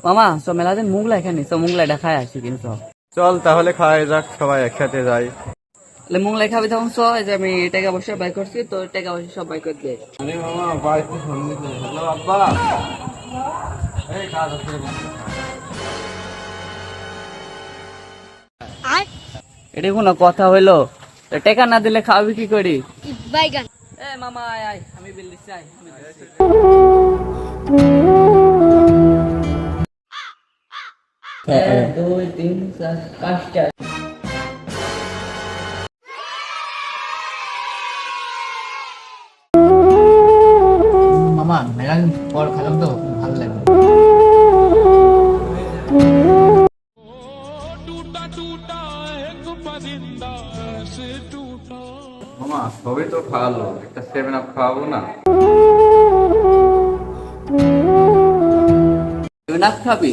মামা সব মেলাদিন মুগলা এখানে সব মুগলাটা খায় আসি কিন্তু চল তাহলে খাওয়া যাক, সবাই একসাথে যাই। মুগলাই খাবি তখন স এই যে আমি টাকা পয়সা বাই করছি তো টাকা পয়সা সব বাই করে দিয়ে আরে মামা বাড়িতে ফোন দিতে, হ্যালো আব্বা, এই কাজ আছে। এটা কোনো কথা হইলো? টাকা না দিলে খাওয়াবি কি করি? বাইগান এ মামা আয় আয় আমি বিল দিচ্ছি আয় আমি দিচ্ছি। এক, দুই, তিন, চার, পাঁচটা। মামা মেলা পর খেলাম তো ভালো লাগলো। মামা সবই তো খাওয়ালো, একটা 7 আপ খাওয়াবো না? তুই না খাবি?